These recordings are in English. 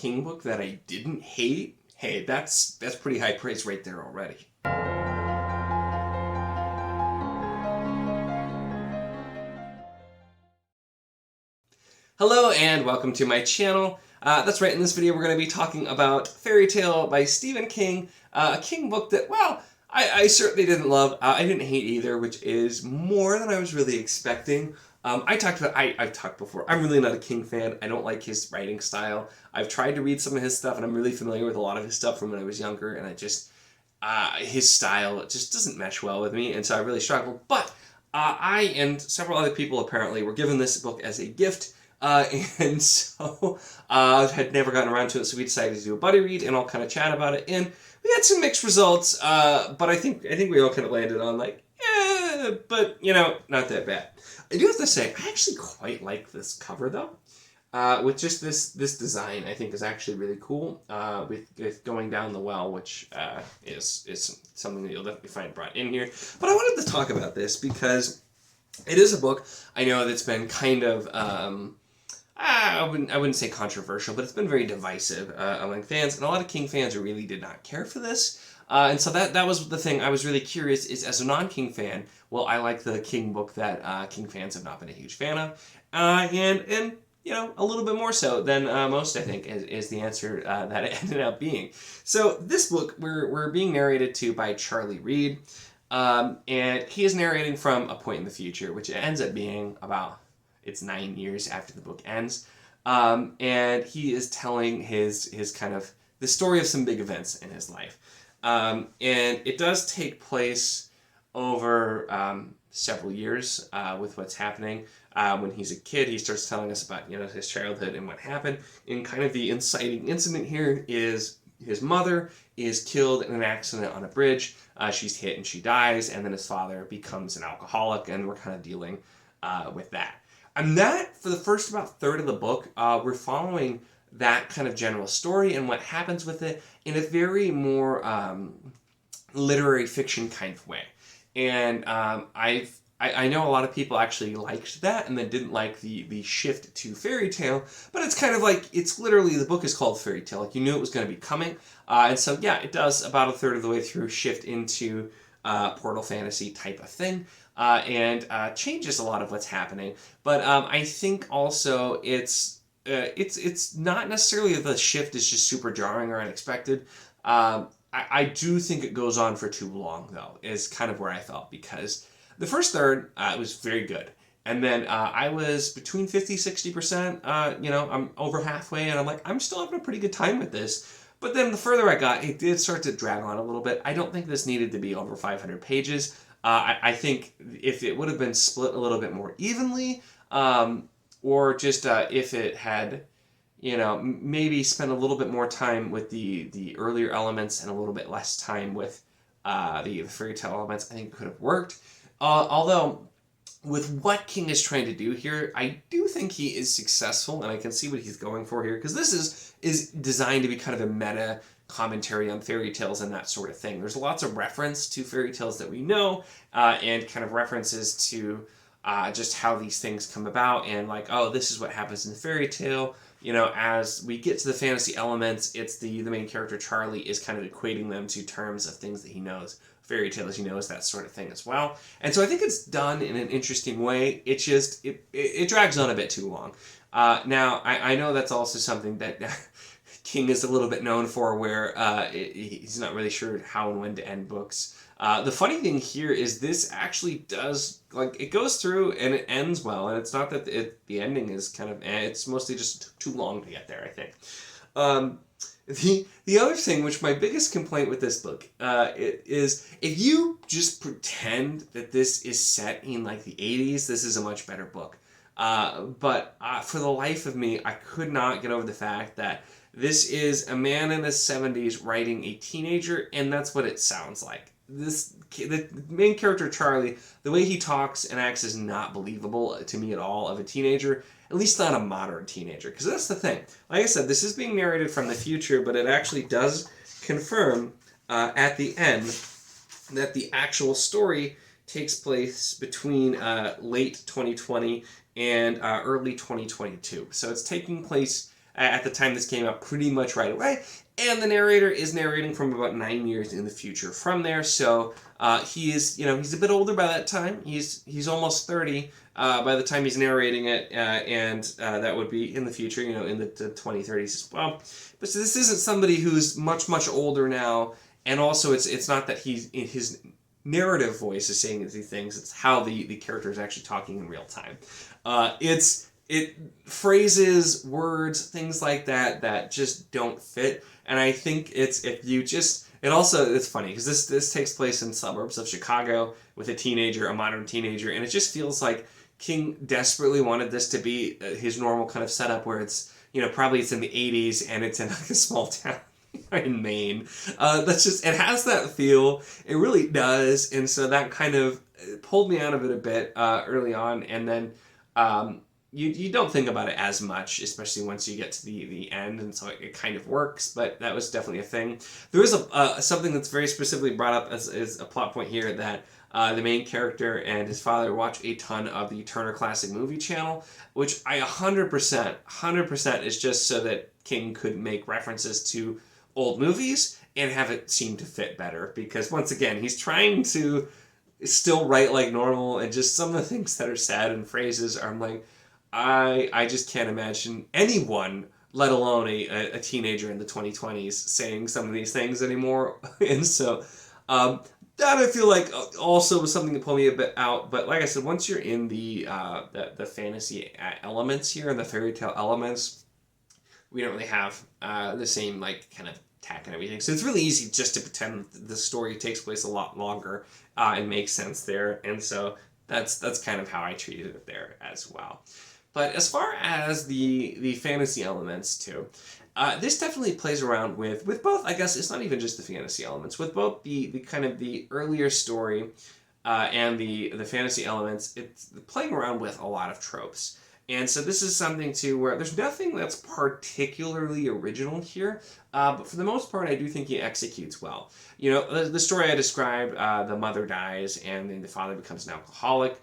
King book that I didn't hate, hey, that's pretty high praise right there already. Hello and welcome to my channel. That's right, in this video we're going to be talking about Fairy Tale by Stephen King, a King book that, well, I certainly didn't love. I didn't hate either, which is more than I was really expecting. I've talked before, I'm really not a King fan. I don't like his writing style. I've tried to read some of his stuff, and I'm really familiar with a lot of his stuff from when I was younger, and his style just doesn't mesh well with me, and so I really struggled. But I and several other people apparently were given this book as a gift, and so had never gotten around to it, so we decided to do a buddy read and all kind of chat about it, and we had some mixed results, but I think we all kind of landed on like, but not that bad. I do have to say, I actually quite like this cover though. With just this design, I think is actually really cool. With going down the well, which is something that you'll definitely find brought in here. But I wanted to talk about this because it is a book I know that's been kind of I wouldn't say controversial, but it's been very divisive among fans, and a lot of King fans really did not care for this. And so that was the thing I was really curious is, as a non-King fan, well, I like the King book that King fans have not been a huge fan of, and a little bit more so than most, I think, is the answer that it ended up being. So this book, we're being narrated to by Charlie Reed, and he is narrating from a point in the future, which ends up being it's 9 years after the book ends, and he is telling his kind of the story of some big events in his life, and it does take place over several years with what's happening. When he's a kid, he starts telling us about his childhood and what happened. And kind of the inciting incident here is his mother is killed in an accident on a bridge. She's hit and she dies, and then his father becomes an alcoholic, and we're kind of dealing with that. And that, for the first about third of the book, we're following that kind of general story and what happens with it in a very more literary fiction kind of way. And I know a lot of people actually liked that and then didn't like the shift to fairy tale, but it's kind of like, it's literally, the book is called Fairy Tale, like you knew it was going to be coming, and so yeah, it does about a third of the way through shift into portal fantasy type of thing, and changes a lot of what's happening, but I think also it's not necessarily that the shift is just super jarring or unexpected. I do think it goes on for too long, though, is kind of where I felt, because the first third was very good. And then I was between 50-60%, I'm over halfway, and I'm like, I'm still having a pretty good time with this. But then the further I got, it did start to drag on a little bit. I don't think this needed to be over 500 pages. I think if it would have been split a little bit more evenly, or just if it had maybe spend a little bit more time with the earlier elements and a little bit less time with the fairy tale elements, I think it could have worked. Although, with what King is trying to do here, I do think he is successful, and I can see what he's going for here, because this is designed to be kind of a meta commentary on fairy tales and that sort of thing. There's lots of reference to fairy tales that we know, and kind of references to just how these things come about, and like, oh, this is what happens in the fairy tale. As we get to the fantasy elements, it's the main character, Charlie, is kind of equating them to terms of things that he knows. Fairy tales, that sort of thing as well. And so I think it's done in an interesting way. It just, it drags on a bit too long. Now, I know that's also something that King is a little bit known for, where he's not really sure how and when to end books. The funny thing here is this actually does, like, it goes through and it ends well, and it's not that the ending is kind of, it's mostly just too long to get there, I think. The other thing, which my biggest complaint with this book is, if you just pretend that this is set in like the 80s, this is a much better book. But for the life of me, I could not get over the fact that this is a man in his 70s writing a teenager, and that's what it sounds like. The main character, Charlie, the way he talks and acts is not believable to me at all of a teenager, at least not a modern teenager, because that's the thing. Like I said, this is being narrated from the future, but it actually does confirm at the end that the actual story takes place between late 2020 and early 2022. So it's taking place at the time this came out pretty much right away. And the narrator is narrating from about 9 years in the future from there. So he is, he's a bit older by that time. He's almost 30 by the time he's narrating it, and that would be in the future, in the 2030s as well. But so this isn't somebody who's much older now, and also it's not that his narrative voice is saying these things. It's how the character is actually talking in real time. It phrases, words, things like that just don't fit. And I think it's funny because this takes place in suburbs of Chicago with a modern teenager, and it just feels like King desperately wanted this to be his normal kind of setup where it's, probably it's in the 80s and it's in like a small town in Maine. It has that feel. It really does. And so that kind of pulled me out of it a bit early on. And then you don't think about it as much, especially once you get to the end, and so it kind of works, but that was definitely a thing. There is something that's very specifically brought up as a plot point here, that the main character and his father watch a ton of the Turner Classic Movie Channel, which I 100% is just so that King could make references to old movies and have it seem to fit better, because once again, he's trying to still write like normal, and just some of the things that are said and phrases are like, I just can't imagine anyone, let alone a teenager in the 2020s, saying some of these things anymore. And so that I feel like also was something that pulled me a bit out. But like I said, once you're in the fantasy elements here and the fairy tale elements, we don't really have the same like kind of tack and everything. So it's really easy just to pretend the story takes place a lot longer and makes sense there. And so that's kind of how I treated it there as well. But as far as the fantasy elements too, this definitely plays around with both. I guess it's not even just the fantasy elements, with both the kind of the earlier story and the fantasy elements. It's playing around with a lot of tropes. And so this is something too where there's nothing that's particularly original here, but for the most part, I do think he executes well. The story I described, the mother dies and then the father becomes an alcoholic,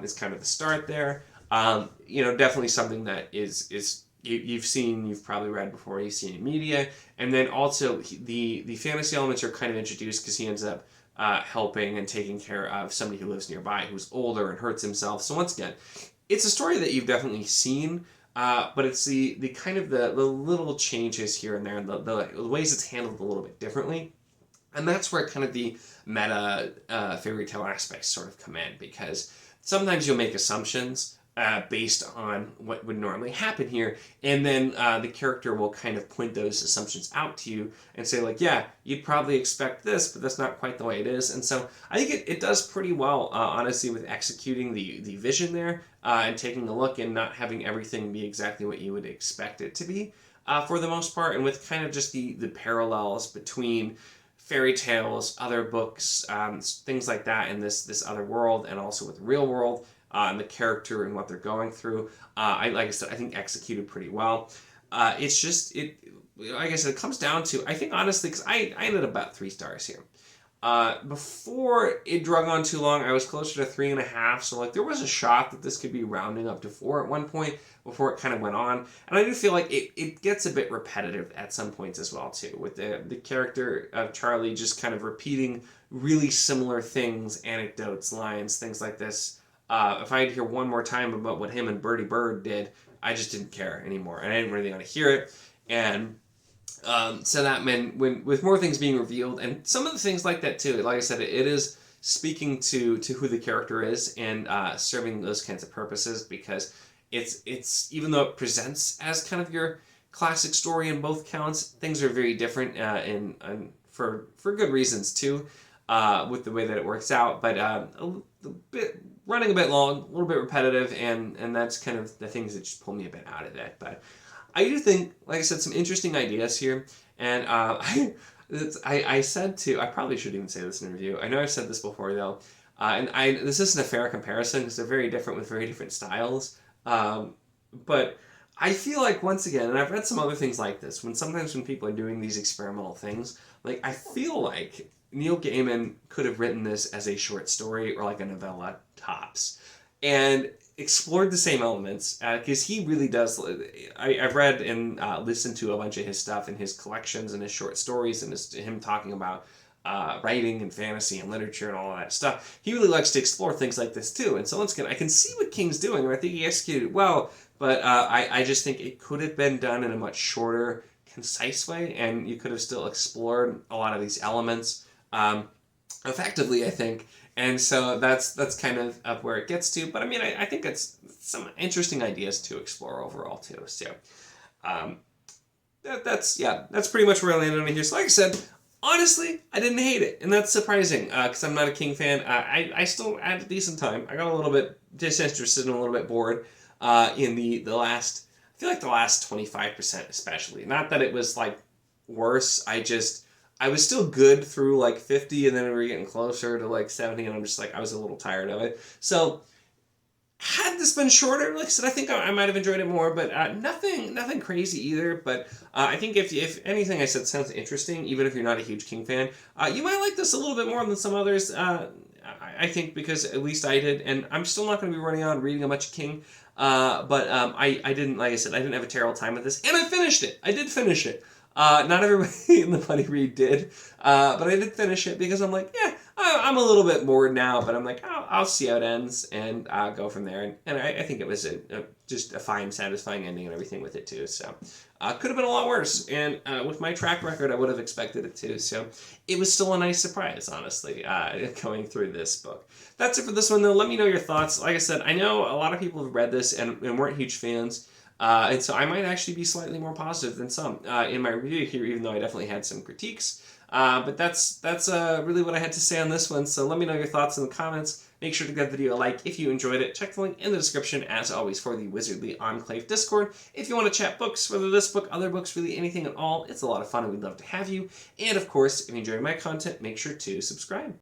is kind of the start there. Definitely something that is you've probably read before, you've seen in media. And then also the fantasy elements are kind of introduced because he ends up helping and taking care of somebody who lives nearby who's older and hurts himself. So once again, it's a story that you've definitely seen, but it's the kind of the little changes here and there, and the ways it's handled a little bit differently. And that's where kind of the meta fairy tale aspects sort of come in, because sometimes you'll make assumptions based on what would normally happen here, and then the character will kind of point those assumptions out to you and say like, yeah, you'd probably expect this, but that's not quite the way it is. And so I think it does pretty well, honestly, with executing the vision there and taking a look and not having everything be exactly what you would expect it to be for the most part, and with kind of just the parallels between fairy tales, other books, things like that in this other world, and also with the real world. And the character and what they're going through, like I said, I think executed pretty well. It's just, like I said, it comes down to, I think honestly, because I ended up about 3 stars here. Before it drug on too long, I was closer to 3.5. So like there was a shot that this could be rounding up to 4 at one point before it kind of went on. And I do feel like it gets a bit repetitive at some points as well too, with the character of Charlie just kind of repeating really similar things, anecdotes, lines, things like this. If I had to hear one more time about what him and Bertie Bird did, I just didn't care anymore, and I didn't really want to hear it. And so that meant with more things being revealed, and some of the things like that too, like I said, it is speaking to who the character is and serving those kinds of purposes, because it's even though it presents as kind of your classic story in both counts, things are very different and for good reasons too, with the way that it works out. But a bit running a bit long, a little bit repetitive, and that's kind of the things that just pull me a bit out of it. But I do think, like I said, some interesting ideas here. And I said to, I probably should even say this in a review. I know I've said this before though, and this isn't a fair comparison because they're very different with very different styles. But I feel like, once again, and I've read some other things like this, sometimes when people are doing these experimental things, like I feel like Neil Gaiman could have written this as a short story or like a novella tops. And explored the same elements, because he really does. I've read and listened to a bunch of his stuff and his collections and his short stories and him talking about writing and fantasy and literature and all of that stuff. He really likes to explore things like this too. And so once again, I can see what King's doing, and I think he executed it well, but I just think it could have been done in a much shorter, concise way, and you could have still explored a lot of these elements effectively, I think. And so that's kind of where it gets to. But I mean, I think it's some interesting ideas to explore overall too. So that's pretty much where I landed on it here. So like I said, honestly, I didn't hate it, and that's surprising because I'm not a King fan. I still had a decent time. I got a little bit disinterested and a little bit bored in the last. I feel like the last 25% especially. Not that it was like worse. I was still good through like 50, and then we were getting closer to like 70, and I'm just like, I was a little tired of it. So had this been shorter, like I said, I think I might have enjoyed it more, but nothing crazy either. But I think if anything I said sounds interesting, even if you're not a huge King fan, you might like this a little bit more than some others. I think because at least I did, and I'm still not going to be running on reading a bunch of King. But I didn't, like I said, I didn't have a terrible time with this, and I finished it. I did finish it. Not everybody in the Buddy Read did, but I did finish it because I'm like, yeah, I'm a little bit bored now, but I'm like, I'll see how it ends and go from there. And I think it was just a fine, satisfying ending and everything with it too. So could have been a lot worse, and with my track record, I would have expected it too. So it was still a nice surprise, honestly, going through this book. That's it for this one, though. Let me know your thoughts. Like I said, I know a lot of people have read this and weren't huge fans. And so I might actually be slightly more positive than some in my review here, even though I definitely had some critiques. But that's really what I had to say on this one. So let me know your thoughts in the comments. Make sure to give the video a like if you enjoyed it. Check the link in the description, as always, for the Wizardly Enclave Discord. If you want to chat books, whether this book, other books, really anything at all, it's a lot of fun and we'd love to have you. And of course, if you enjoy my content, make sure to subscribe.